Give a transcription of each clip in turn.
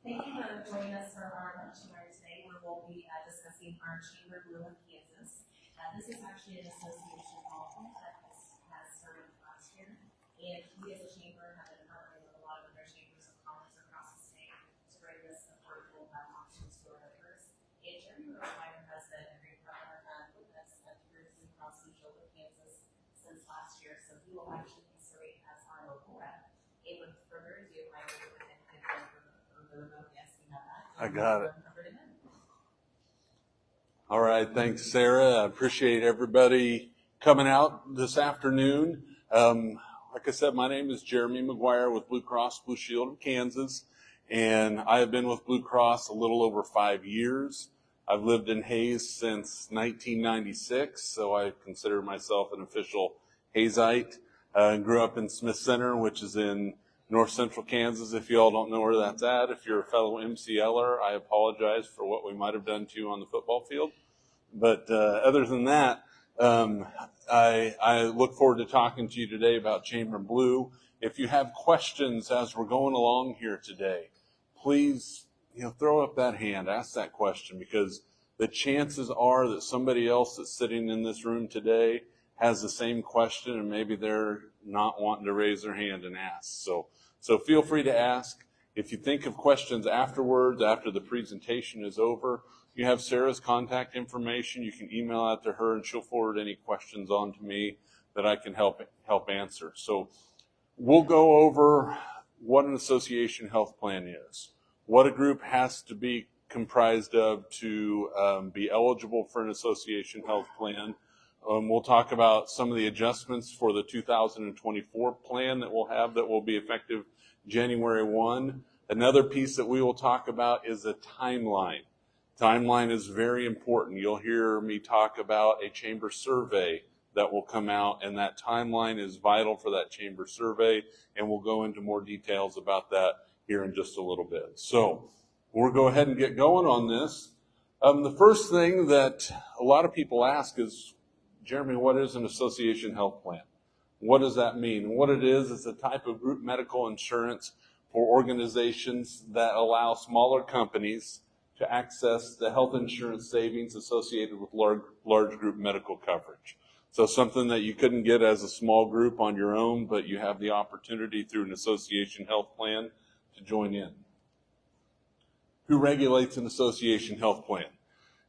Thank you for joining us for our webinar today, where we'll be discussing our Chamber Blue in Kansas. This is actually an association policy that has started last year, and we as a chamber have been partnering with a lot of other chambers of commerce across the state to bring this affordable options to our members. And Jeremy McGuire has been a great partner with us through Blue Cross Blue Shield of Kansas since last year, so he will actually be serving as our local rep. And with further ado, I will go ahead and give I got it. All right, thanks, Sarah. I appreciate everybody coming out this afternoon. Like I said, my name is Jeremy McGuire with Blue Cross Blue Shield of Kansas, and I have been with Blue Cross a little over 5 years. I've lived in Hays since 1996, so I consider myself an official Hayesite. I grew up in Smith Center, which is in North Central Kansas. If you all don't know where that's at, if you're a fellow MCLer, I apologize for what we might have done to you on the football field. But other than that, I look forward to talking to you today about Chamber Blue. If you have questions as we're going along here today, please throw up that hand, ask that question, because the chances are that somebody else that's sitting in this room today has the same question, and maybe they're not wanting to raise their hand and ask. So feel free to ask. If you think of questions afterwards, after the presentation is over, you have Sarah's contact information. You can email that to her, and she'll forward any questions on to me that I can help answer. So we'll go over what an association health plan is, what a group has to be comprised of to be eligible for an association health plan. We'll talk about some of the adjustments for the 2024 plan that we'll have that will be effective January 1. Another piece that we will talk about is a timeline. Timeline is very important. You'll hear me talk about a chamber survey that will come out, and that timeline is vital for that chamber survey, and we'll go into more details about that here in just a little bit. So we'll go ahead and get going on this. The first thing that a lot of people ask is, Jeremy, what is an association health plan? What does that mean? And what it is a type of group medical insurance for organizations that allow smaller companies to access the health insurance savings associated with large group medical coverage. So something that you couldn't get as a small group on your own, but you have the opportunity through an association health plan to join in. Who regulates an association health plan?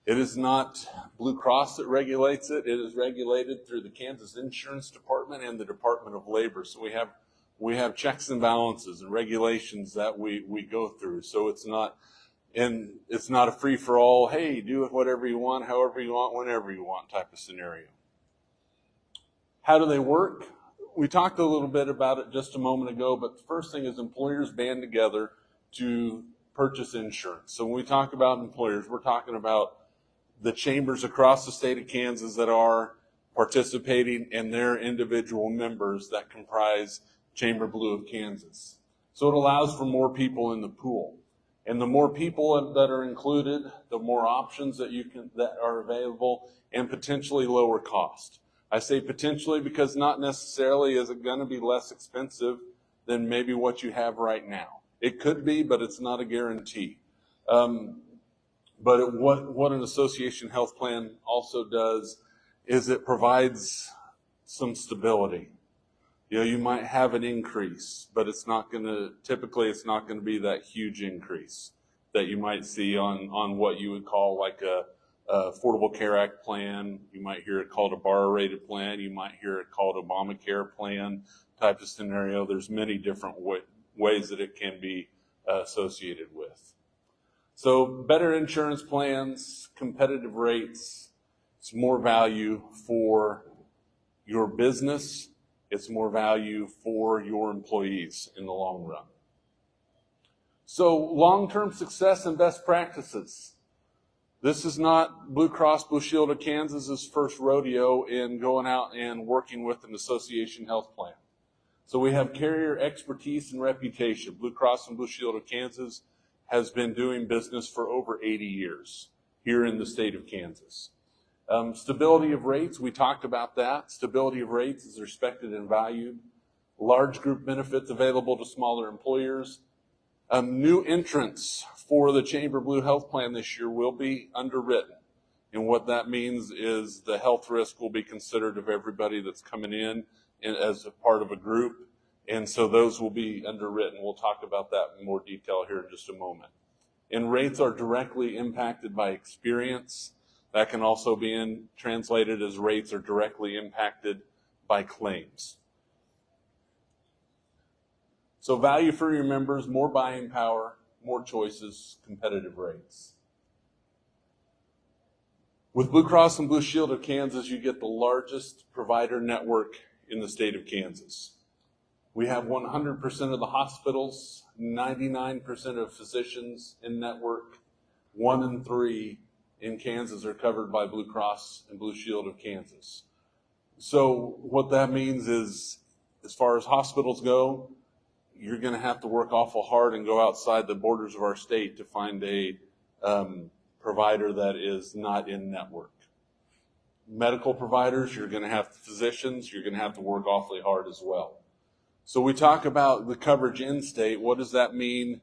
It is not Blue Cross that regulates it. It is regulated through the Kansas Insurance Department and the Department of Labor. So we have checks and balances and regulations that we go through. So it's not a free-for-all, hey, do it whatever you want, however you want, whenever you want type of scenario. How do they work? We talked a little bit about it just a moment ago, but the first thing is employers band together to purchase insurance. So when we talk about employers, we're talking about the chambers across the state of Kansas that are participating and their individual members that comprise Chamber Blue of Kansas. So it allows for more people in the pool. And the more people that are included, the more options that are available, and potentially lower cost. I say potentially because not necessarily is it going to be less expensive than maybe what you have right now. It could be, but it's not a guarantee. But what an association health plan also does is it provides some stability. You might have an increase, but typically it's not going to be that huge increase that you might see on what you would call like a Affordable Care Act plan. You might hear it called a bar rated plan. You might hear it called Obamacare plan type of scenario. There's many different ways that it can be associated with. So better insurance plans, competitive rates, it's more value for your business. It's more value for your employees in the long run. So long-term success and best practices. This is not Blue Cross Blue Shield of Kansas's first rodeo in going out and working with an association health plan. So we have carrier expertise and reputation. Blue Cross and Blue Shield of Kansas has been doing business for over 80 years here in the state of Kansas. Stability of rates, we talked about that. Stability of rates is respected and valued. Large group benefits available to smaller employers. New entrants for the Chamber Blue Health Plan this year will be underwritten. And what that means is the health risk will be considered of everybody that's coming in as a part of a group. And so those will be underwritten. We'll talk about that in more detail here in just a moment. And rates are directly impacted by experience. That can also be translated as rates are directly impacted by claims. So value for your members, more buying power, more choices, competitive rates. With Blue Cross and Blue Shield of Kansas, you get the largest provider network in the state of Kansas. We have 100% of the hospitals, 99% of physicians in network. 1 in 3 in Kansas are covered by Blue Cross and Blue Shield of Kansas. So what that means is, as far as hospitals go, you're going to have to work awful hard and go outside the borders of our state to find a provider that is not in network. Medical providers, you're going to have physicians, you're going to have to work awfully hard as well. So we talk about the coverage in state. What does that mean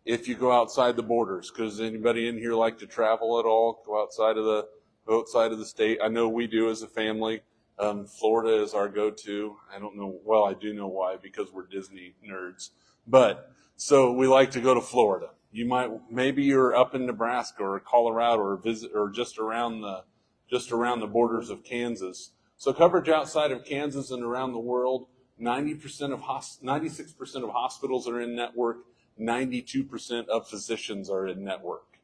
if you go outside the borders? Because anybody in here like to travel at all? Go outside of the state? I know we do as a family. Florida is our go-to. I don't know. Well, I do know why, because we're Disney nerds. But so we like to go to Florida. Maybe you're up in Nebraska or Colorado or just around the borders of Kansas. So coverage outside of Kansas and around the world, 96% of hospitals are in network, 92% of physicians are in network.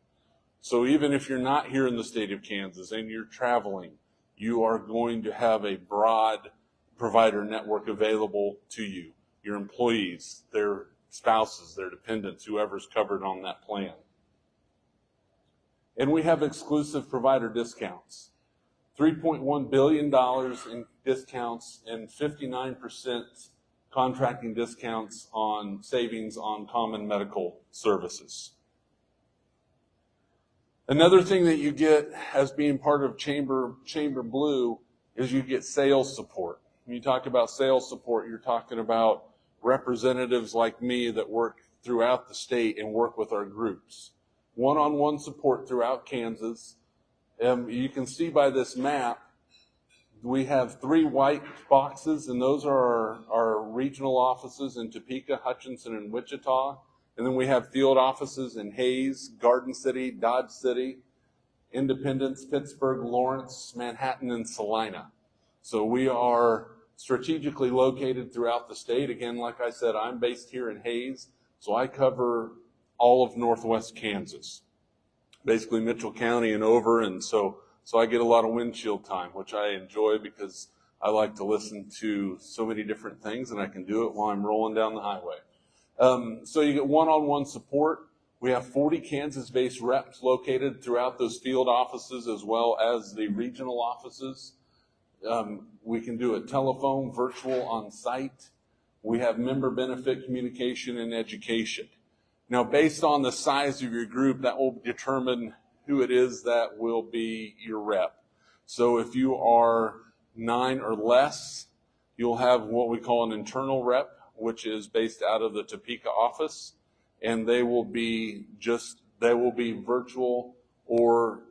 So even if you're not here in the state of Kansas and you're traveling, you are going to have a broad provider network available to you, your employees, their spouses, their dependents, whoever's covered on that plan. And we have exclusive provider discounts. $3.1 billion in discounts and 59% contracting discounts on savings on common medical services. Another thing that you get as being part of Chamber Blue is you get sales support. When you talk about sales support, you're talking about representatives like me that work throughout the state and work with our groups. One-on-one support throughout Kansas. You can see by this map, we have 3 white boxes, and those are our regional offices in Topeka, Hutchinson, and Wichita. And then we have field offices in Hayes, Garden City, Dodge City, Independence, Pittsburgh, Lawrence, Manhattan, and Salina. So we are strategically located throughout the state. Again, like I said, I'm based here in Hayes, so I cover all of northwest Kansas, basically Mitchell County and over. And so I get a lot of windshield time, which I enjoy because I like to listen to so many different things, and I can do it while I'm rolling down the highway. So you get one-on-one support. We have 40 Kansas-based reps located throughout those field offices as well as the regional offices. We can do it telephone, virtual, on-site. We have member benefit communication and education. Now, based on the size of your group, that will determine who it is that will be your rep. So if you are 9 or less, you'll have what we call an internal rep, which is based out of the Topeka office, and they will be virtual or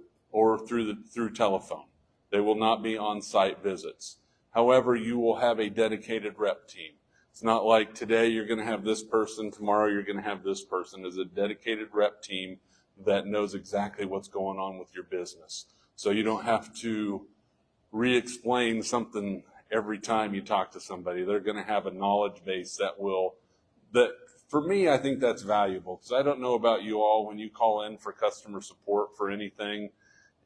through telephone. They will not be on-site visits. However, you will have a dedicated rep team. It's not like today you're going to have this person, tomorrow you're going to have this person. It's a dedicated rep team that knows exactly what's going on with your business. So you don't have to re-explain something every time you talk to somebody. They're going to have a knowledge base that for me, I think that's valuable, because I don't know about you all, when you call in for customer support for anything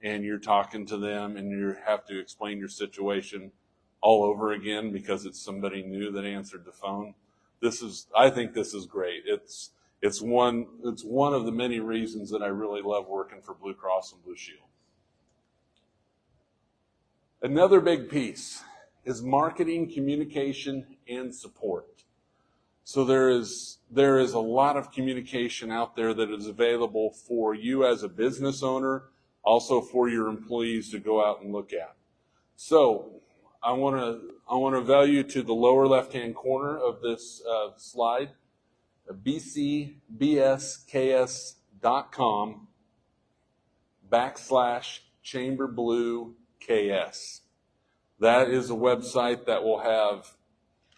and you're talking to them and you have to explain your situation all over again because it's somebody new that answered the phone. I think this is great. It's one of the many reasons that I really love working for Blue Cross and Blue Shield. Another big piece is marketing, communication, and support. So there is a lot of communication out there that is available for you as a business owner, also for your employees to go out and look at. So I want to value to the lower left-hand corner of this slide. bcbsks.com/ChamberBlueKS. That is a website that will have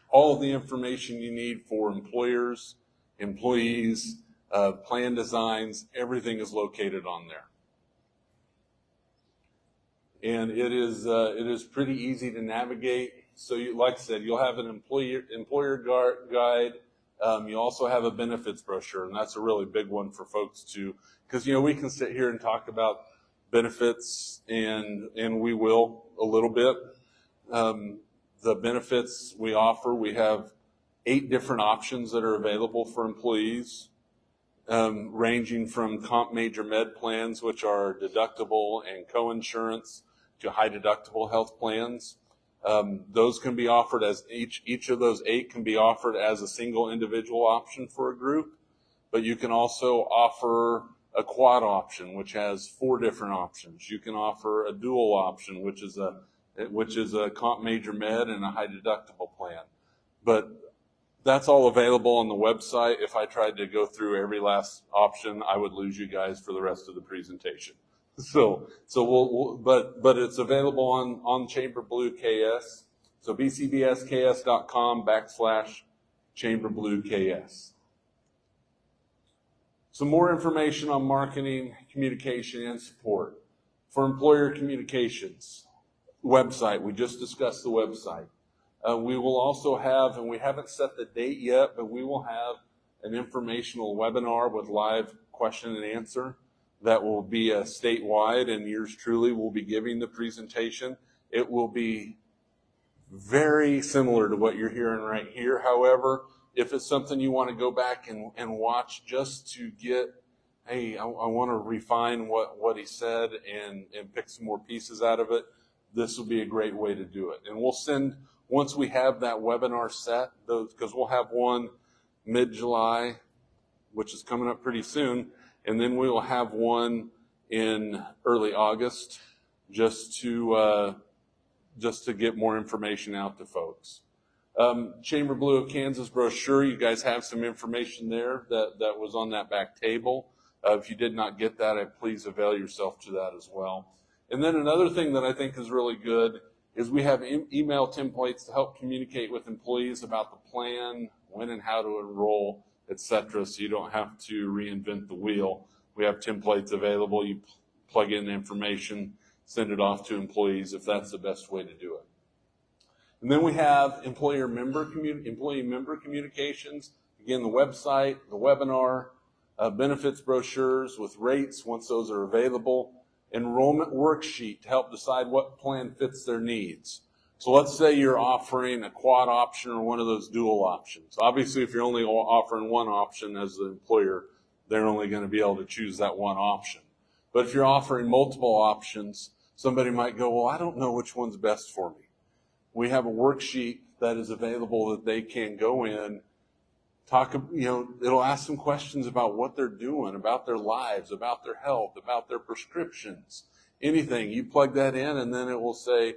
all the information you need for employers, employees, plan designs. Everything is located on there. And it is pretty easy to navigate. So, like I said, you'll have an employer guide. You also have a benefits brochure, and that's a really big one for folks to, because we can sit here and talk about benefits, and we will a little bit. The benefits we offer, we have 8 different options that are available for employees, ranging from comp major med plans, which are deductible and co-insurance, to high deductible health plans. Those can be offered as each of those 8 can be offered as a single individual option for a group, but you can also offer a quad option, which has 4 different options. You can offer a dual option, which is a comp major med and a high deductible plan. But that's all available on the website. If I tried to go through every last option, I would lose you guys for the rest of the presentation. But it's available on Chamber Blue KS. So bcbsks.com/Chamber Blue KS. Some more information on marketing, communication, and support. For employer communications, website, we just discussed the website. We will also have, and we haven't set the date yet, but we will have an informational webinar with live question and answer that will be statewide, and yours truly will be giving the presentation. It will be very similar to what you're hearing right here. However, if it's something you want to go back and watch just to get, hey, I want to refine what he said and pick some more pieces out of it, this will be a great way to do it. And we'll send, once we have that webinar set, because we'll have one mid-July, which is coming up pretty soon, and then we will have one in early August just to get more information out to folks. Chamber Blue of Kansas brochure, you guys have some information there that was on that back table. If you did not get that, please avail yourself to that as well. And then another thing that I think is really good is we have email templates to help communicate with employees about the plan, when and how to enroll, etc., so you don't have to reinvent the wheel. We have templates available. You plug in the information, send it off to employees if that's the best way to do it. And then we have employee member communications. Again, the website, the webinar, benefits brochures with rates once those are available, enrollment worksheet to help decide what plan fits their needs. So let's say you're offering a quad option or one of those dual options. Obviously, if you're only offering one option as the employer, they're only going to be able to choose that one option. But if you're offering multiple options, somebody might go, well, I don't know which one's best for me. We have a worksheet that is available that they can go in, it'll ask some questions about what they're doing, about their lives, about their health, about their prescriptions, anything. You plug that in, and then it will say,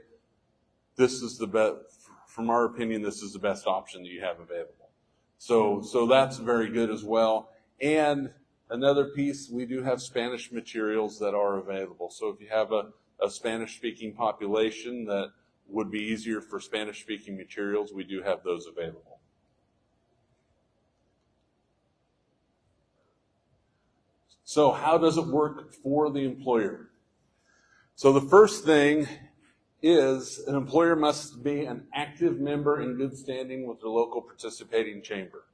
this is the best, from our opinion, this is the best option that you have available. So that's very good as well. And another piece, we do have Spanish materials that are available. So if you have a Spanish-speaking population that would be easier for Spanish-speaking materials, we do have those available. So how does it work for the employer? So the first thing is an employer must be an active member in good standing with the local participating chamber.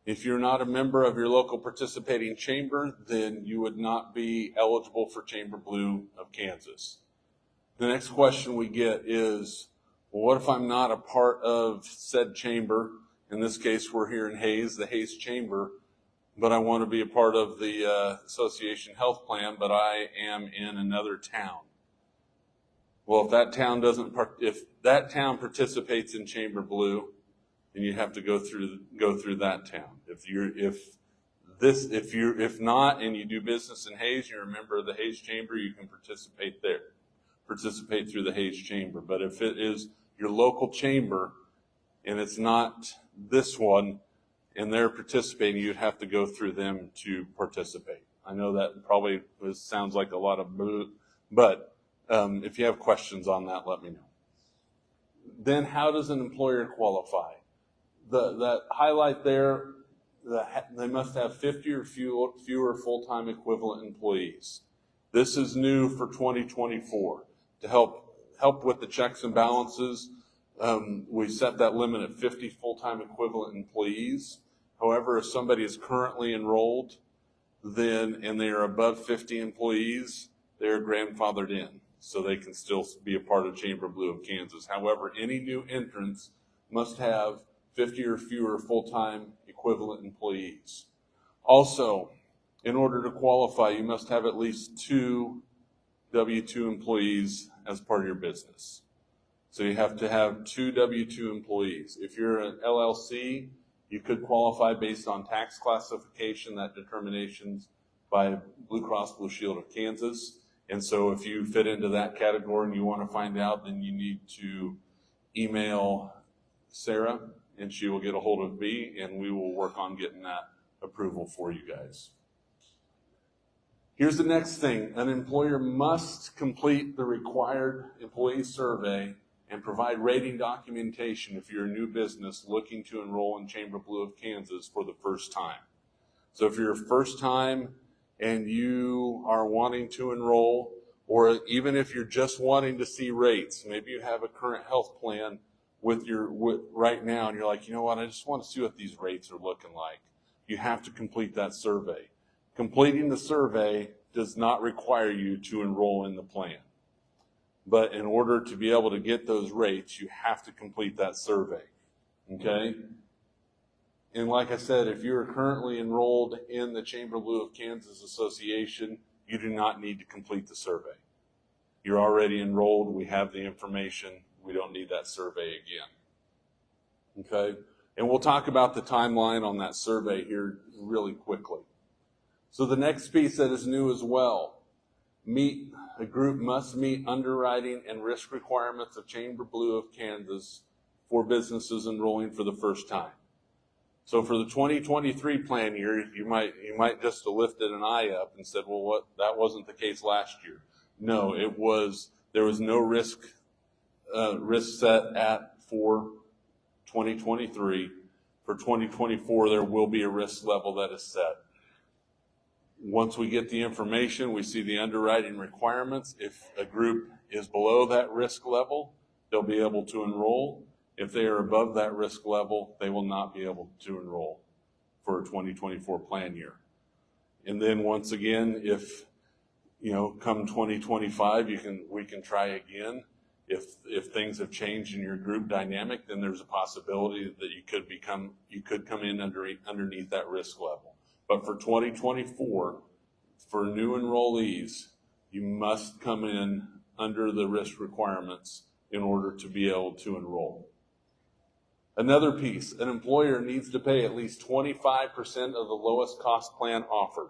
If you're not a member of your local participating chamber, then you would not be eligible for Chamber Blue of Kansas. The next question we get is, well, what if I'm not a part of said chamber? In this case, we're here in Hayes, the Hayes Chamber, but I want to be a part of the association health plan, but I am in another town. Well, if that town participates in Chamber Blue, then you have to go through that town. If not, and you do business in Hayes, you're a member of the Hayes Chamber, you can participate through the Hayes Chamber. But if it is your local chamber and it's not this one, and they're participating, you'd have to go through them to participate. I know that probably sounds like a lot of bleh, but if you have questions on that, let me know. Then how does an employer qualify? That highlight there, they must have 50 or fewer full-time equivalent employees. This is new for 2024 to help with the checks and balances. We set that limit at 50 full-time equivalent employees. However, if somebody is currently enrolled, and they are above 50 employees, they are grandfathered in, so they can still be a part of Chamber Blue of Kansas. However, any new entrants must have 50 or fewer full-time equivalent employees. Also, in order to qualify, you must have at least 2 W-2 employees as part of your business. So you have to have 2 W-2 employees. If you're an LLC, you could qualify based on tax classification, that determination's by Blue Cross Blue Shield of Kansas. And so if you fit into that category and you want to find out, then you need to email Sarah, and she will get a hold of me, and we will work on getting that approval for you guys. Here's the next thing. An employer must complete the required employee survey and provide rating documentation if you're a new business looking to enroll in Chamber Blue of Kansas for the first time. So if you're a first time and you are wanting to enroll, or even if you're just wanting to see rates, maybe you have a current health plan with right now and you're like, you know what, I just want to see what these rates are looking like. You have to complete that survey. Completing the survey does not require you to enroll in the plan. But in order to be able to get those rates, you have to complete that survey, okay? And like I said, if you're currently enrolled in the Chamber Blue of Kansas Association, you do not need to complete the survey. You're already enrolled. We have the information. We don't need that survey again, okay? And we'll talk about the timeline on that survey here really quickly. So the next piece that is new as well, a group must meet underwriting and risk requirements of Chamber Blue of Kansas for businesses enrolling for the first time. So for the 2023 plan year, you might just have lifted an eye up and said, well, that wasn't the case last year. No, there was no risk set for 2023. For 2024, there will be a risk level that is set. Once we get the information, we see the underwriting requirements. If a group is below that risk level, they'll be able to enroll. If they are above that risk level, they will not be able to enroll for a 2024 plan year. And then once again, if come 2025, we can try again. If things have changed in your group dynamic, then there's a possibility that you could come in underneath that risk level. But for 2024, for new enrollees, you must come in under the risk requirements in order to be able to enroll. Another piece, an employer needs to pay at least 25% of the lowest cost plan offered.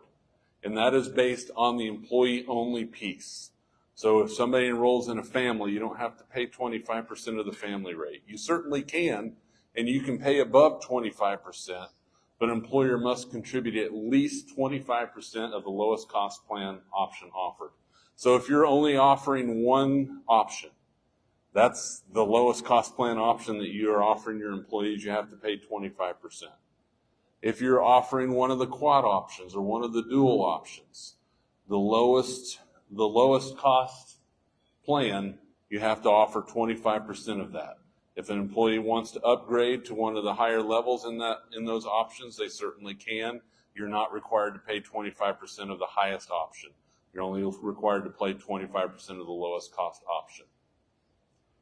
And that is based on the employee-only piece. So if somebody enrolls in a family, you don't have to pay 25% of the family rate. You certainly can, and you can pay above 25%. But an employer must contribute at least 25% of the lowest cost plan option offered. So if you're only offering one option, that's the lowest cost plan option that you are offering your employees, you have to pay 25%. If you're offering one of the quad options or one of the dual options, the lowest cost plan, you have to offer 25% of that. If an employee wants to upgrade to one of the higher levels in those options, they certainly can. You're not required to pay 25% of the highest option. You're only required to pay 25% of the lowest cost option.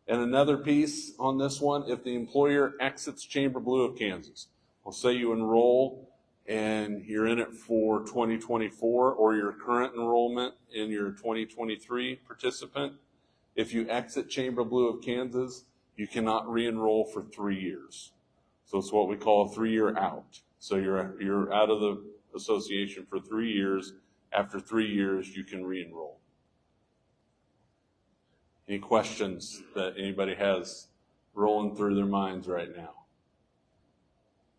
And another piece on this one, if the employer exits Chamber Blue of Kansas, we'll say you enroll and you're in it for 2024 or your current enrollment in your 2023 participant, if you exit Chamber Blue of Kansas, you cannot re-enroll for 3 years. So it's what we call a 3-year out. So you're out of the association for 3 years. After 3 years, you can re-enroll. Any questions that anybody has rolling through their minds right now?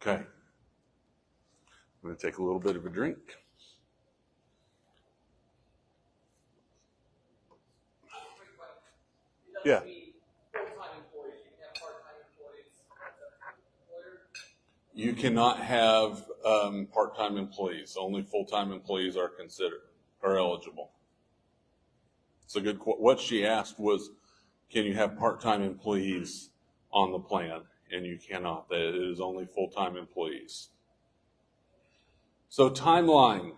Okay. I'm going to take a little bit of a drink. Yeah. You cannot have part-time employees. Only full-time employees are eligible. So good. What she asked was, can you have part-time employees on the plan? And you cannot. It is only full-time employees. So timeline.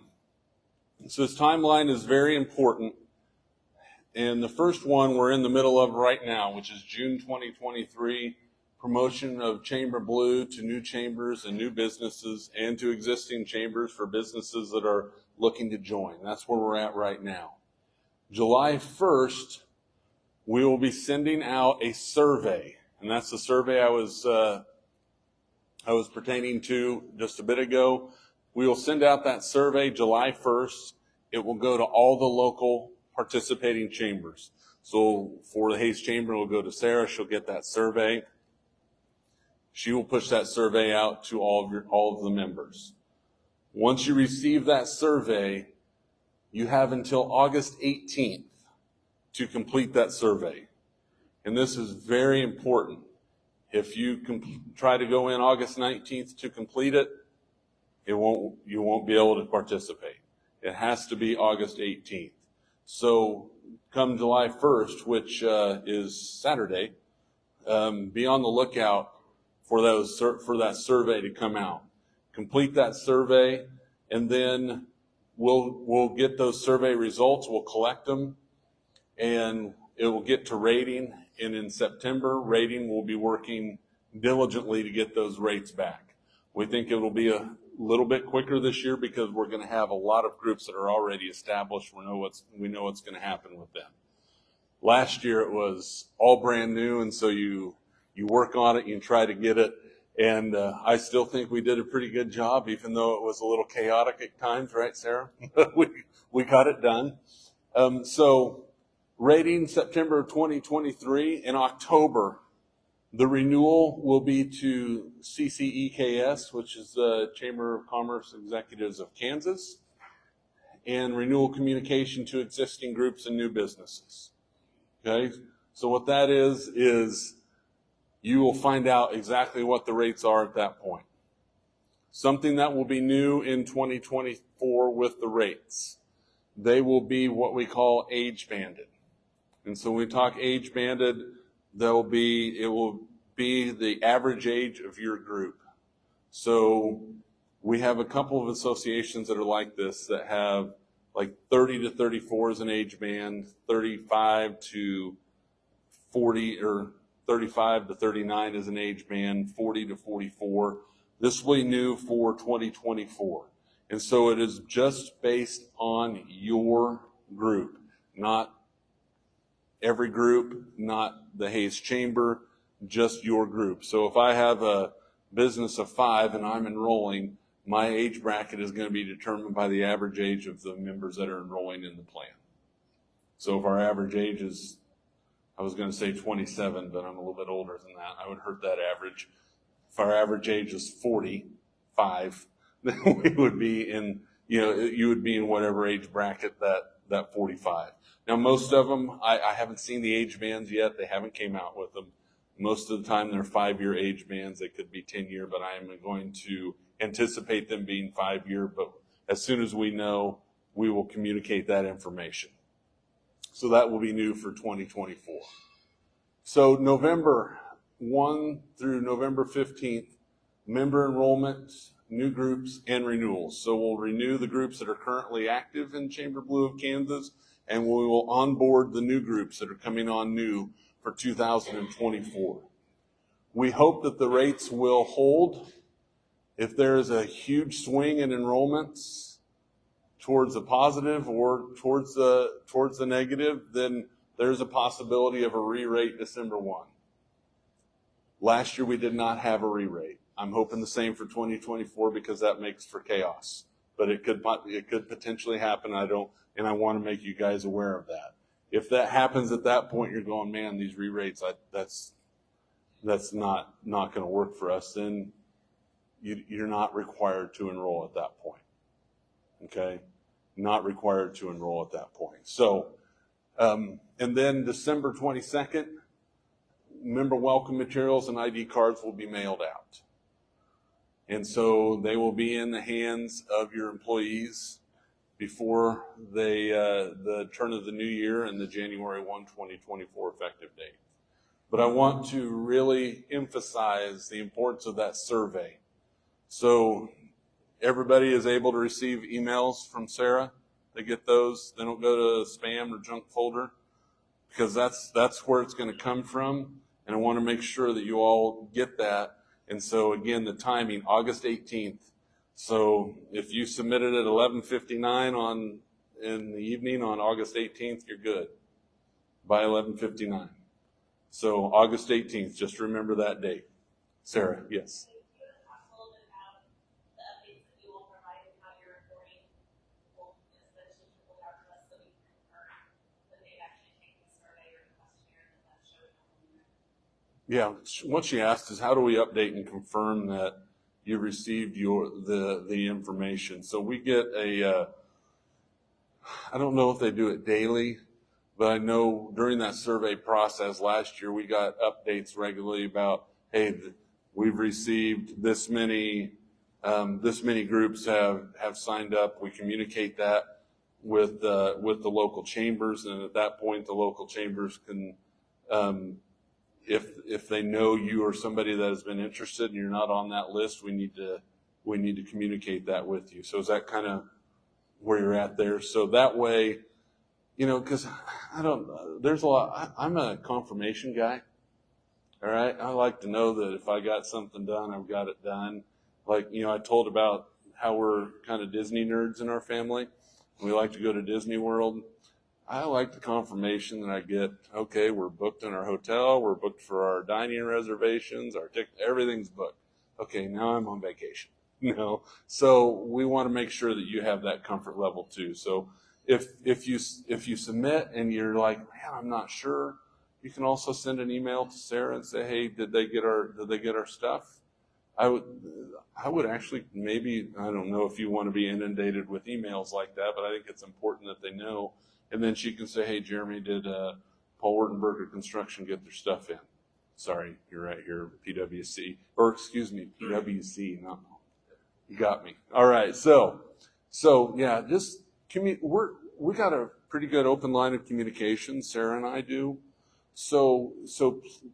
So this timeline is very important. And the first one we're in the middle of right now, which is June 2023, promotion of Chamber Blue to new chambers and new businesses and to existing chambers for businesses that are looking to join. That's where we're at right now. July 1st, we will be sending out a survey, and that's the survey I was pertaining to just a bit ago. We will send out that survey July 1st. It will go to all the local participating chambers. So for the Hays Chamber, it will go to Sarah. She'll get that survey. She will push that survey out to all of the members. Once you receive that survey, you have until August 18th to complete that survey. And this is very important. If you try to go in August 19th to complete it, you won't be able to participate. It has to be August 18th. So come July 1st, which is Saturday, be on the lookout for that survey to come out. Complete that survey, and then we'll get those survey results. We'll collect them, and it will get to rating. And in September, rating will be working diligently to get those rates back. We think it will be a little bit quicker this year because we're going to have a lot of groups that are already established. We know what's going to happen with them. Last year it was all brand new, and so you work on it, you try to get it, and I still think we did a pretty good job, even though it was a little chaotic at times, right, Sarah? we got it done. So rating September of 2023. In October, the renewal will be to CCEKS, which is the Chamber of Commerce Executives of Kansas, and renewal communication to existing groups and new businesses. Okay, so what that is you will find out exactly what the rates are at that point. Something that will be new in 2024 with the rates. They will be what we call age banded. And so when we talk age banded, it will be the average age of your group. So we have a couple of associations that are like this that have like 30 to 34 as an age band, 35 to 40 or 35 to 39 as an age band, 40 to 44. This will be new for 2024. And so it is just based on your group, not every group, not the Hays Chamber, just your group. So if I have a business of 5 and I'm enrolling, my age bracket is going to be determined by the average age of the members that are enrolling in the plan. So if our average age is, I was going to say 27, but I'm a little bit older than that, I would hurt that average. If our average age is 45, then we would be in, you would be in whatever age bracket that 45. Now, most of them, I haven't seen the age bands yet. They haven't came out with them. Most of the time, they're 5-year age bands. They could be 10-year, but I am going to anticipate them being 5-year. But as soon as we know, we will communicate that information. So that will be new for 2024. So November 1 through November 15th, member enrollment, new groups, and renewals. So we'll renew the groups that are currently active in Chamber Blue of Kansas, and we will onboard the new groups that are coming on new for 2024. We hope that the rates will hold. If there is a huge swing in enrollments towards the positive or towards the negative, then there's a possibility of a re-rate December 1. Last year we did not have a re-rate. I'm hoping the same for 2024 because that makes for chaos. But it could potentially happen. I want to make you guys aware of that. If that happens at that point, you're going, man, these re-rates, that's not going to work for us. Then you're not required to enroll at that point. Okay? Not required to enroll at that point. So, and then December 22nd, member welcome materials and ID cards will be mailed out. And so they will be in the hands of your employees before the turn of the new year and the January 1, 2024 effective date. But I want to really emphasize the importance of that survey. So everybody is able to receive emails from Sarah. They get those. They don't go to spam or junk folder, because that's where it's going to come from. And I want to make sure that you all get that. And so again, the timing, August 18th. So if you submitted at 11:59 in the evening on August 18th, you're good by 11:59. So August 18th, just remember that date. Sarah, yes. Yeah, what she asked is, how do we update and confirm that you received the information? So we get I don't know if they do it daily, but I know during that survey process last year, we got updates regularly about, hey, we've received this many groups have signed up. We communicate that with the local chambers, and at that point, the local chambers can, if they know you are somebody that has been interested and you're not on that list, we need to communicate that with you. So is that kind of where you're at there? So that way, because there's a lot. I'm a confirmation guy. All right, I like to know that if I got something done, I've got it done. Like, I told about how we're kind of Disney nerds in our family. We like to go to Disney World. I like the confirmation that I get, okay, we're booked in our hotel, we're booked for our dining reservations, our ticket, everything's booked. Okay, now I'm on vacation. So we want to make sure that you have that comfort level too. So if you submit and you're like, man, I'm not sure, you can also send an email to Sarah and say, hey, did they get our stuff? I would actually, maybe, I don't know if you want to be inundated with emails like that, but I think it's important that they know. And then she can say, hey, Jeremy, did Paul Wertenberger Construction get their stuff in? Sorry, you're right here, PwC. Or excuse me, PwC, not Paul. You got me. All right, so yeah, just we got a pretty good open line of communication, Sarah and I do. So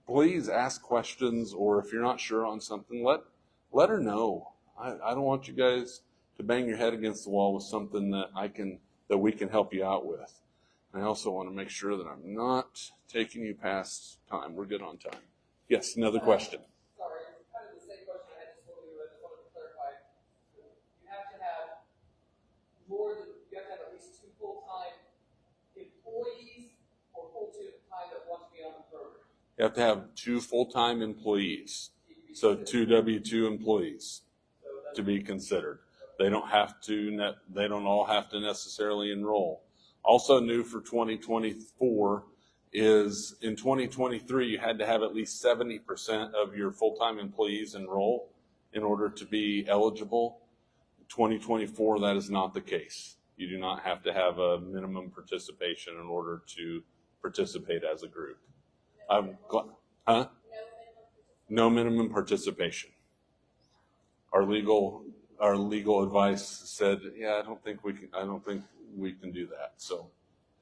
please ask questions, or if you're not sure on something, let her know. I don't want you guys to bang your head against the wall with something that we can help you out with. I also want to make sure that I'm not taking you past time. We're good on time. Yes, another question. Sorry, it's kind of the same question I had just told you, but I just wanted to clarify. You have to have at least 2 full-time employees or full-time that want to be on the program. You have to have 2 full-time employees, so 2 W-2 employees to be considered. They don't all have to necessarily enroll. Also new for 2024 is in 2023, you had to have at least 70% of your full-time employees enroll in order to be eligible. 2024, that is not the case. You do not have to have a minimum participation in order to participate as a group. No minimum participation. Our legal advice said, yeah, I don't think we can do that. So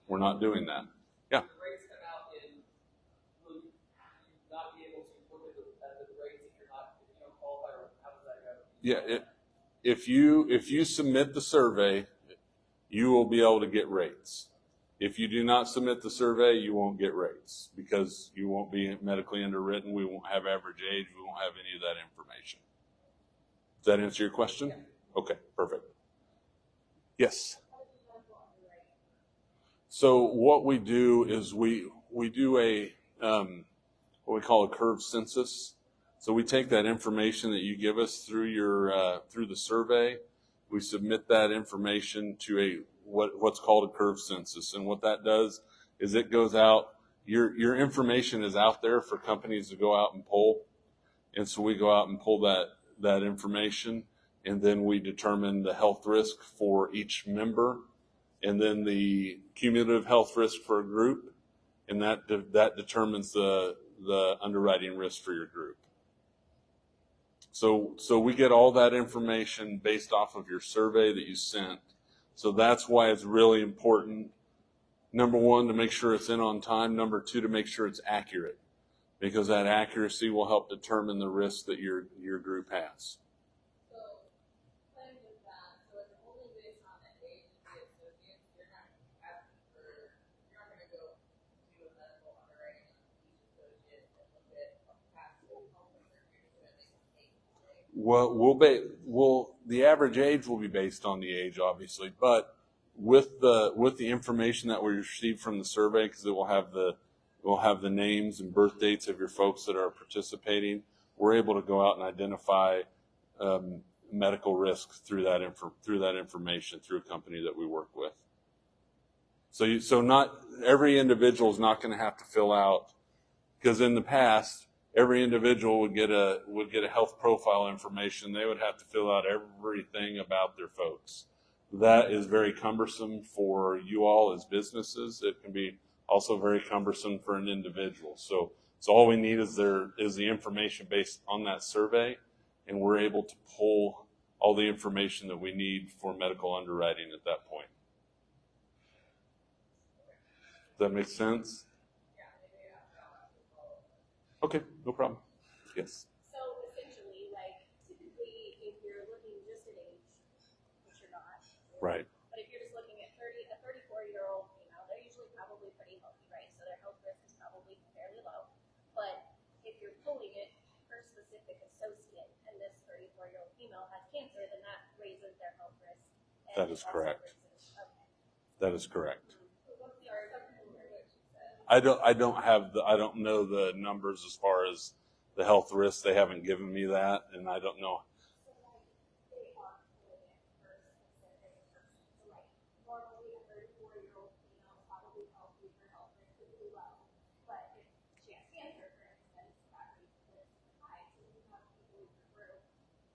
we're not doing that. Yeah. The rates come out will you not be able to look at the rates if you don't qualify, or how does that go? Yeah. If you submit the survey, you will be able to get rates. If you do not submit the survey, you won't get rates because you won't be medically underwritten. We won't have average age. We won't have any of that information. Does that answer your question? Okay, perfect. Yes. So what we do is we do a what we call a curve census. So we take that information that you give us through through the survey. We submit that information to what's called a curve census, and what that does is it goes out. Your information is out there for companies to go out and pull, and so we go out and pull that information, and then we determine the health risk for each member, and then the cumulative health risk for a group, and that determines the underwriting risk for your group. So we get all that information based off of your survey that you sent. So that's why it's really important, number one, to make sure it's in on time. Number two, to make sure it's accurate, because that accuracy will help determine the risk that your group has. So, playing with that, so it's only based on the age of the associates. You're not going to go do a medical underwriting on each associate and look at past health records. You're just going to make a case. Well, the average age will be based on the age, obviously, but with the information that we receive from the survey, because we'll have the names and birth dates of your folks that are participating, we're able to go out and identify medical risk through that information through a company that we work with. So not every individual is not going to have to fill out, because in the past, every individual would get a health profile information. They would have to fill out everything about their folks. That is very cumbersome for you all as businesses. It can be also very cumbersome for an individual. So all we need is the information based on that survey, and we're able to pull all the information that we need for medical underwriting at that point. Does that make sense? Okay, no problem. Yes. So essentially, like, typically, if you're looking just at age, which you're not. Right. But if you're just looking at a 34-year-old female, they're usually probably pretty healthy, right? So their health risk is probably fairly low. But if you're pulling it per specific associate, and this 34-year-old female has cancer, then that raises their health risk. That is correct. That is correct. I don't know the numbers as far as the health risks. They haven't given me that, and I don't know. Normally, a 34-year-old female is probably healthy, her health risk is really low. But if she has cancer, for instance, that raises the risk high. So you have people in your group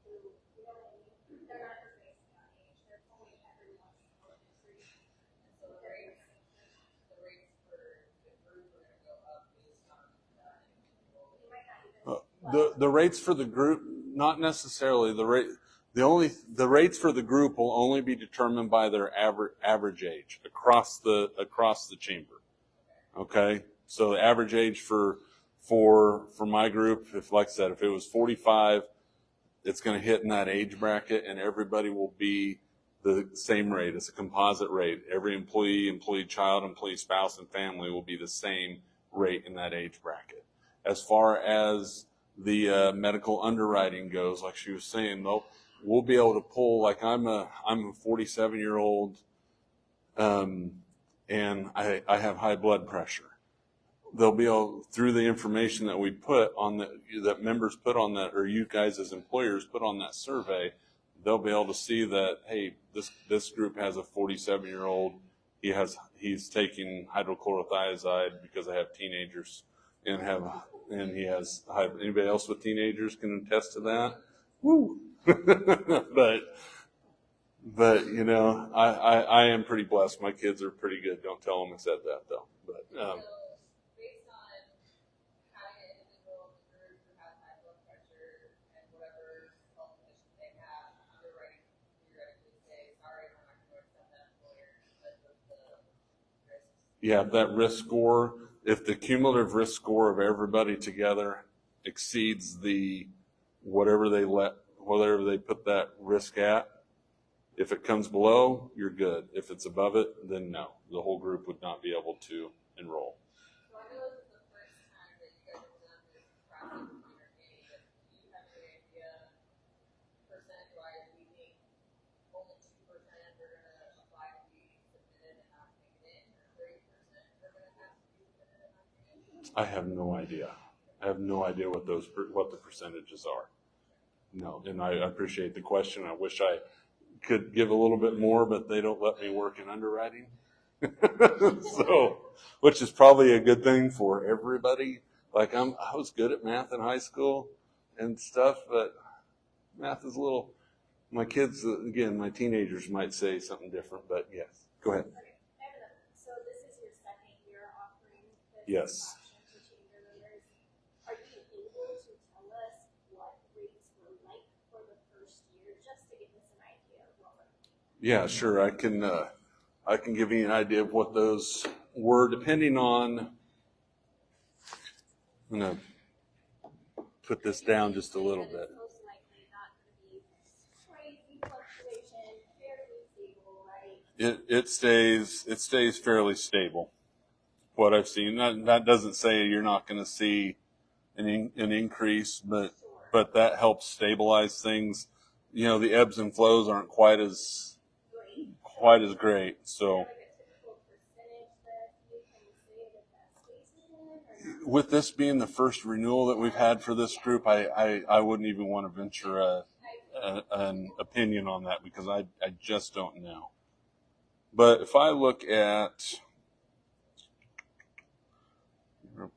who, you know what I mean? They're not just based on age, they're pulling everyone's health history. And so the rates for the group are going to go up based on that individual. You might not even. The rates for the group, not necessarily. The rates for the group will only be determined by their average age across the chamber. Okay, so the average age for my group, if like I said, if it was 45, it's going to hit in that age bracket, and everybody will be the same rate. It's a composite rate. Every employee, child, employee spouse, and family will be the same rate in that age bracket. As far as the medical underwriting goes, like she was saying, we'll be able to pull, like I'm a 47-year-old, and I have high blood pressure. They'll be able, through the information that we put on that members put on that, or you guys as employers put on that survey, they'll be able to see that, hey, this group has a 47-year-old. He's taking hydrochlorothiazide because I have teenagers and he has anybody else with teenagers can attest to that. Woo. But you know, I am pretty blessed. My kids are pretty good. Don't tell them I said that though. But So based on having an individual in the group who has high blood pressure and whatever health conditions they have, you're ready to theoretically say, sorry, we're not going to accept that employer because of the risks. yeah, that risk score, if the cumulative risk score of everybody together exceeds the whatever they put that risk at, if it comes below, you're good. If it's above it, then no. The whole group would not be able to enroll. So I know this is the first time that you guys have done this process with entertaining, but do you have any idea, percentage-wise, do you think only 2% are going to apply to be submitted and not make it in, or 30% are going to have to be submitted and not make it in? I have no idea. I have no idea what the percentages are. No, and I appreciate the question. I wish I could give a little bit more, but they don't let me work in underwriting. So, which is probably a good thing for everybody. Like I was good at math in high school and stuff, but Math is a little, my kids, again, my teenagers might say something different, but yes. Go ahead. Okay, I have another. So this is your second year offering this Yes. option for chamber members. Are you able to tell us what rates were like for the first year, just to give us an idea of what we're looking at? Yeah, sure. I can give you an idea of what those were, depending on. I'm gonna put this down just a little bit. It's most likely not going to be crazy fluctuation, fairly stable, right? It stays fairly stable. What I've seen, that doesn't say you're not going to see an increase, but that helps stabilize things. You know, the ebbs and flows aren't quite as great. So Like a typical percentage that you can say that stays within, or not? with this being the first renewal that we've had for this group, I wouldn't even want to venture an opinion on that because I just don't know. But if I look at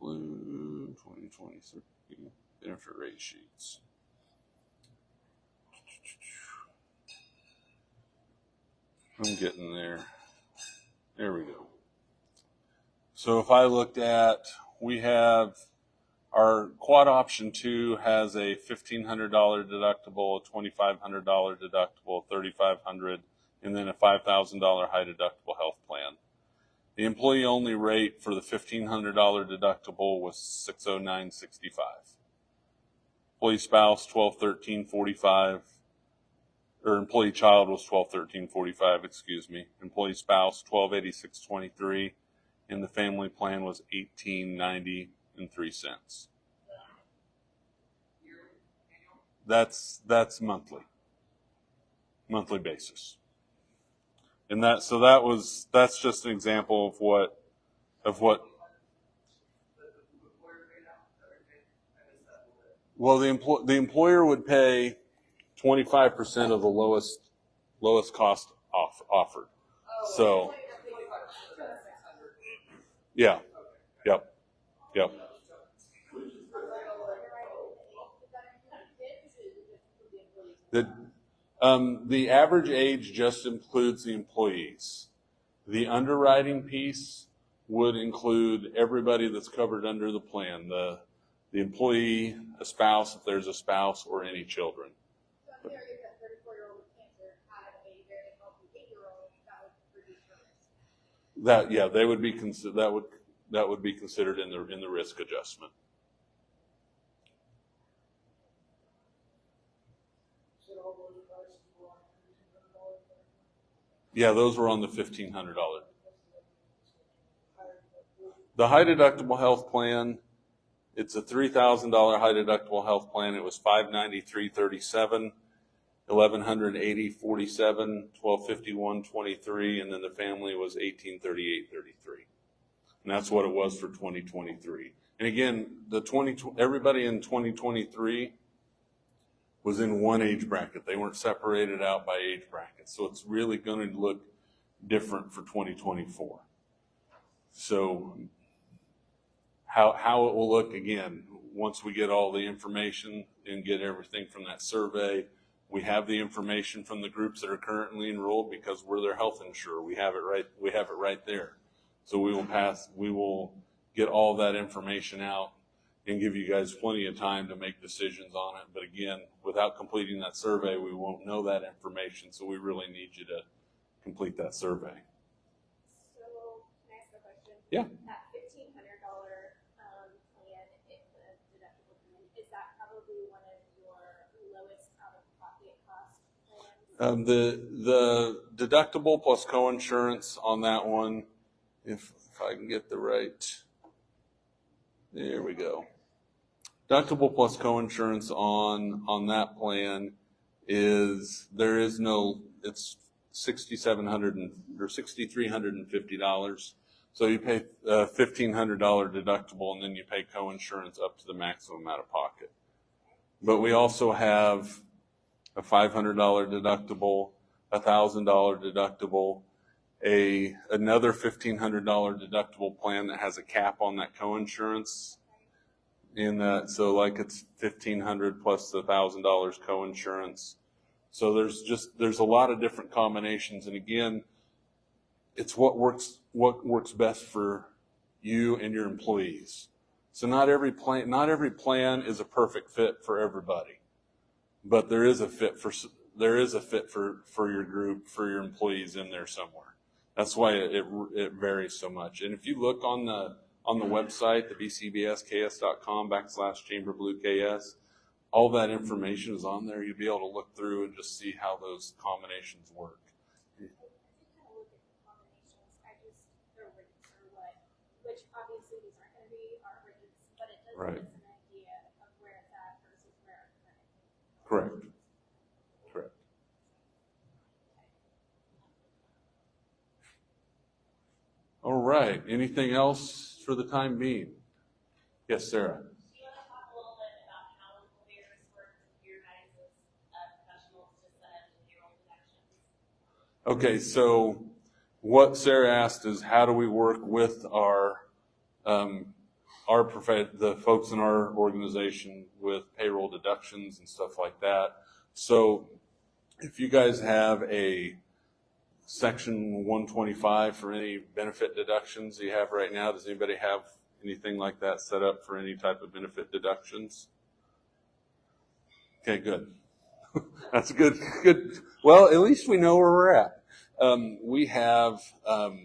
Blue 2023 benefit rate sheets. I'm getting there. There we go. So if I looked at, we have our quad option 2 has a $1,500 deductible, a $2,500 deductible, $3,500, and then a $5,000 high deductible health plan. The employee only rate for the $1,500 deductible was $609.65. Employee spouse $1,213.45, or employee child was $1,213.45. Excuse me. Employee spouse $1,286.23, and the family plan was $1,890.03. That's monthly basis. And that's just an example of what well, the employer would pay 25% of the lowest cost offered. So yeah. Yep. The average age just includes the employees. The underwriting piece would include everybody that's covered under the plan, the employee, a spouse, if there's a spouse, or any children. So here is a 34-year-old with cancer had a very healthy 8-year-old that would reduce her risk. They would be that would be considered in the risk adjustment. Yeah, those were on the $1,500. The high deductible health plan, it's a $3,000 high deductible health plan. It was $593.37, $1,180.47, $1,251.23, and then the family was $1,838.33. And that's what it was for 2023. And again, everybody in 2023 was in one age bracket. They weren't separated out by age brackets. So it's really going to look different for 2024. So how it will look, again, once we get all the information and get everything from that survey, we have the information from the groups that are currently enrolled because we're their health insurer. We have it right there. So we will get all that information out and give you guys plenty of time to make decisions on it. But again, without completing that survey, we won't know that information. So we really need you to complete that survey. So can I ask a question? Yeah. That $1,500 plan, if the deductible plan, is that probably one of your lowest out-of-pocket cost plans? The deductible plus coinsurance on that one, if I can get the right, there we go. Deductible plus coinsurance on that plan it's $6,700 or $6,350. So you pay a $1,500 deductible, and then you pay coinsurance up to the maximum out of pocket. But we also have a $500 deductible, $1,000 deductible, another $1,500 deductible plan that has a cap on that coinsurance. in that. So like it's $1,500 plus the $1,000 co-insurance. So there's a lot of different combinations. And again, it's what works best for you and your employees. So not every plan is a perfect fit for everybody, but there is a fit for your group, for your employees in there somewhere. That's why it varies so much. And if you look on the website, the bcbsks.com/ChamberBlueKS, all that information is on there. You'll be able to look through and just see how those combinations work. I did kind of look at the combinations. Their rates are what, which obviously these aren't going to be our rates, but it does Right. give us an idea of where it's at versus where our current. Correct. All right. Anything else for the time being? Yes, Sarah. Do you want to talk a little bit about how employers work with your guys' professionals to set payroll deductions? Okay, so what Sarah asked is how do we work with the folks in our organization with payroll deductions and stuff like that. So if you guys have a Section 125 for any benefit deductions you have right now, does anybody have anything like that set up for any type of benefit deductions? Okay, good. That's good. Well, at least we know where we're at. We have a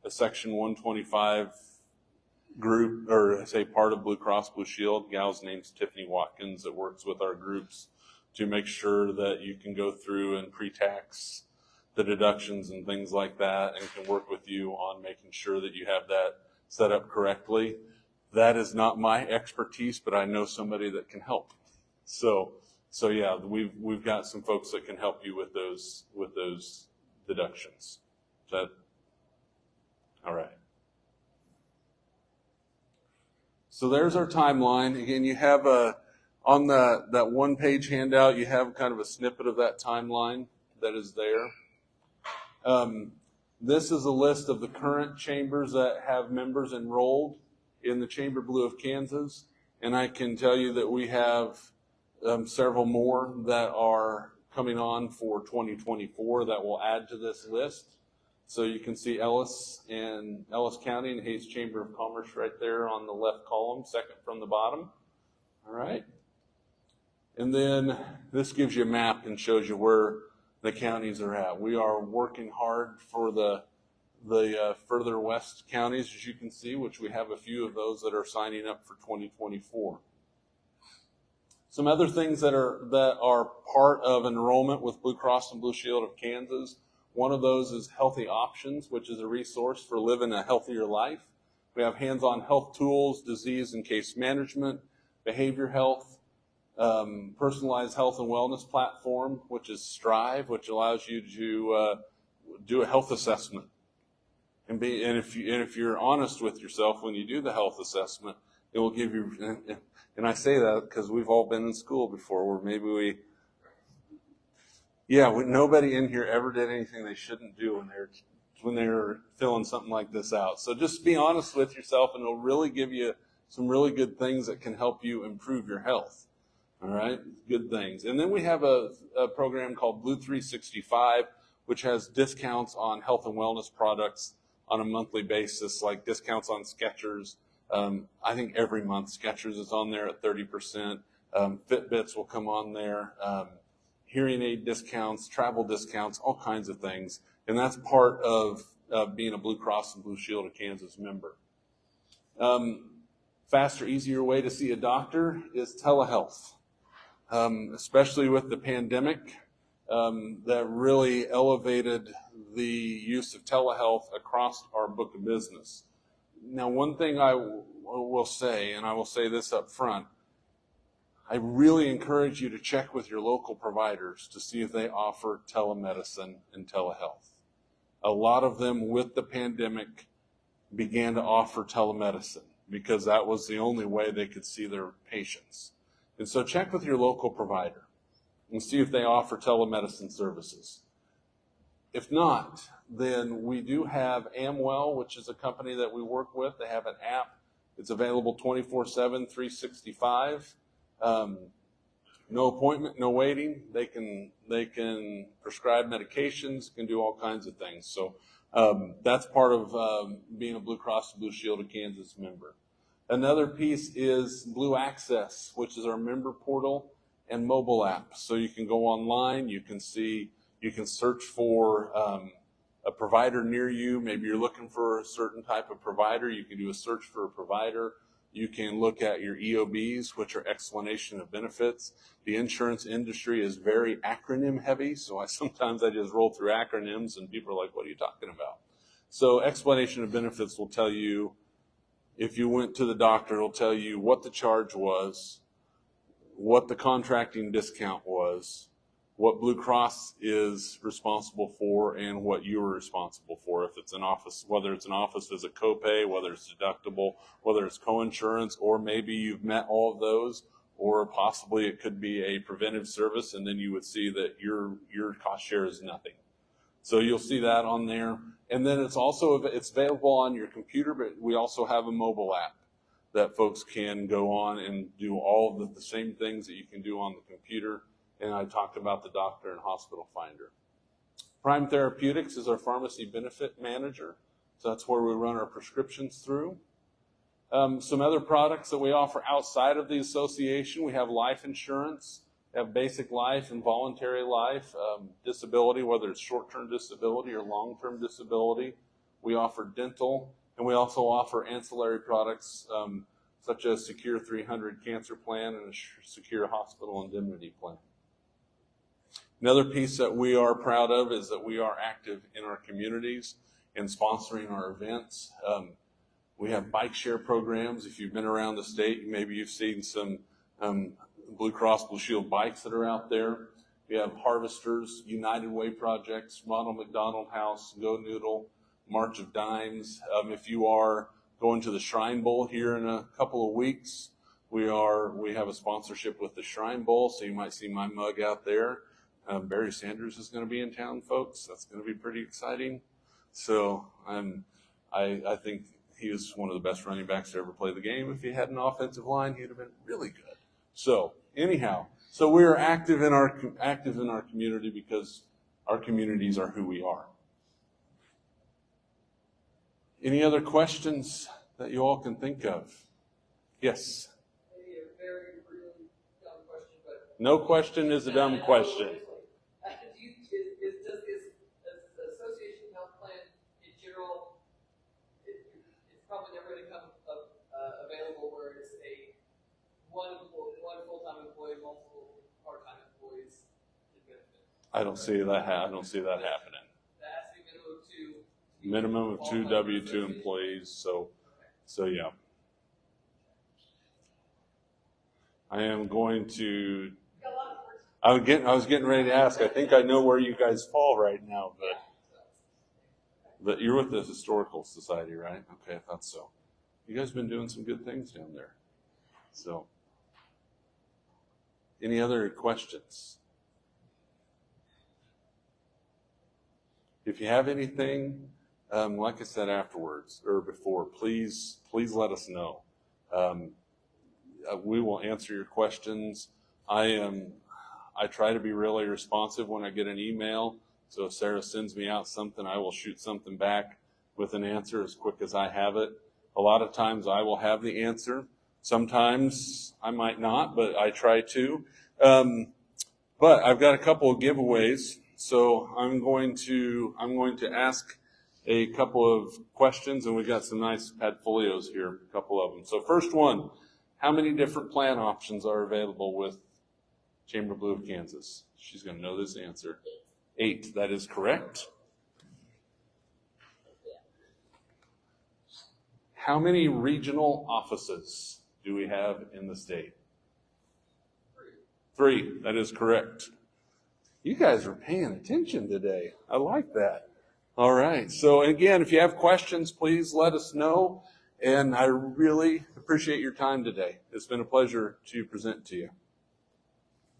Section 125 group, or say part of Blue Cross Blue Shield. Gal's name's Tiffany Watkins, that works with our groups to make sure that you can go through and pre-tax the deductions and things like that, and can work with you on making sure that you have that set up correctly. That is not my expertise, but I know somebody that can help. So yeah, we've got some folks that can help you with those deductions. Is that all right? So there's our timeline. Again, you have on that one-page handout, you have kind of a snippet of that timeline that is there. This is a list of the current chambers that have members enrolled in the Chamber Blue of Kansas, and I can tell you that we have several more that are coming on for 2024 that will add to this list. So you can see Ellis County and Hayes Chamber of Commerce right there on the left column, second from the bottom. All right. And then this gives you a map and shows you where the counties are at. We are working hard for the further west counties, as you can see, which we have a few of those that are signing up for 2024. Some other things that are part of enrollment with Blue Cross and Blue Shield of Kansas. One of those is Healthy Options, which is a resource for living a healthier life. We have hands-on health tools, disease and case management, behavior health, personalized health and wellness platform, which is Strive, which allows you to do a health assessment. And if you're honest with yourself when you do the health assessment, it will give you. And I say that because we've all been in school before, where maybe nobody in here ever did anything they shouldn't do when they were filling something like this out. So just be honest with yourself, and it'll really give you some really good things that can help you improve your health. All right, good things. And then we have a program called Blue 365, which has discounts on health and wellness products on a monthly basis, like discounts on Skechers. I think every month Skechers is on there at 30%. Fitbits will come on there. Hearing aid discounts, travel discounts, all kinds of things. And that's part of being a Blue Cross and Blue Shield of Kansas member. Faster, easier way to see a doctor is telehealth. Especially with the pandemic, that really elevated the use of telehealth across our book of business. Now, one thing I will say, and I will say this up front, I really encourage you to check with your local providers to see if they offer telemedicine and telehealth. A lot of them with the pandemic began to offer telemedicine because that was the only way they could see their patients. And so check with your local provider and see if they offer telemedicine services. If not, then we do have Amwell, which is a company that we work with. They have an app. It's available 24/7, 365. No appointment, no waiting. They can prescribe medications, can do all kinds of things. So that's part of being a Blue Cross Blue Shield of Kansas member. Another piece is Blue Access, which is our member portal and mobile app. So you can go online, you can search for a provider near you. Maybe you're looking for a certain type of provider. You can do a search for a provider. You can look at your EOBs, which are explanation of benefits. The insurance industry is very acronym heavy, so sometimes I just roll through acronyms and people are like, what are you talking about? So explanation of benefits will tell you, if you went to the doctor, it'll tell you what the charge was, what the contracting discount was, what Blue Cross is responsible for, and what you're responsible for. If it's an office, whether it's an office visit copay, whether it's deductible, whether it's coinsurance, or maybe you've met all of those, or possibly it could be a preventive service, and then you would see that your cost share is nothing. So you'll see that on there. And then it's available on your computer, but we also have a mobile app that folks can go on and do all of the same things that you can do on the computer. And I talked about the doctor and hospital finder. Prime Therapeutics is our pharmacy benefit manager. So that's where we run our prescriptions through. Some other products that we offer outside of the association, we have life insurance, we have basic life and voluntary life, disability, whether it's short-term disability or long-term disability. We offer dental, and we also offer ancillary products such as Secure 300 Cancer Plan and a Secure Hospital Indemnity Plan. Another piece that we are proud of is that we are active in our communities and sponsoring our events. We have bike share programs. If you've been around the state, maybe you've seen some Blue Cross Blue Shield bikes that are out there. We have Harvesters, United Way projects, Ronald McDonald House, Go Noodle, March of Dimes. If you are going to the Shrine Bowl here in a couple of weeks, we have a sponsorship with the Shrine Bowl, so you might see my mug out there. Barry Sanders is going to be in town, folks. That's going to be pretty exciting. So I think he was one of the best running backs to ever play the game. If he had an offensive line, he'd have been really good. So anyhow, we are active in our community because our communities are who we are. Any other questions that you all can think of? Yes. Maybe a very, really dumb question, but No question is a dumb question. Does the association health plan in general, it's probably never going to come available where it's a one full-time employee, multiple part-time employees in benefit? I don't see that happening. That has to be Minimum of two W-2 employees. So yeah. I am going to. I was getting ready to ask. I think I know where you guys fall right now, but you're with the Historical Society, right? Okay, I thought so. You guys been doing some good things down there. So, any other questions? If you have anything, like I said afterwards or before, please let us know. We will answer your questions. I try to be really responsive when I get an email. So if Sarah sends me out something, I will shoot something back with an answer as quick as I have it. A lot of times I will have the answer. Sometimes I might not, but I try to. But I've got a couple of giveaways. So I'm going to ask a couple of questions, and we've got some nice Padfolios here, a couple of them. So first one, how many different plan options are available with Chamber Blue of Kansas? She's going to know this answer. 8. That is correct. How many regional offices do we have in the state? 3. That is correct. You guys are paying attention today. I like that. All right. So again, if you have questions, please let us know. And I really appreciate your time today. It's been a pleasure to present to you.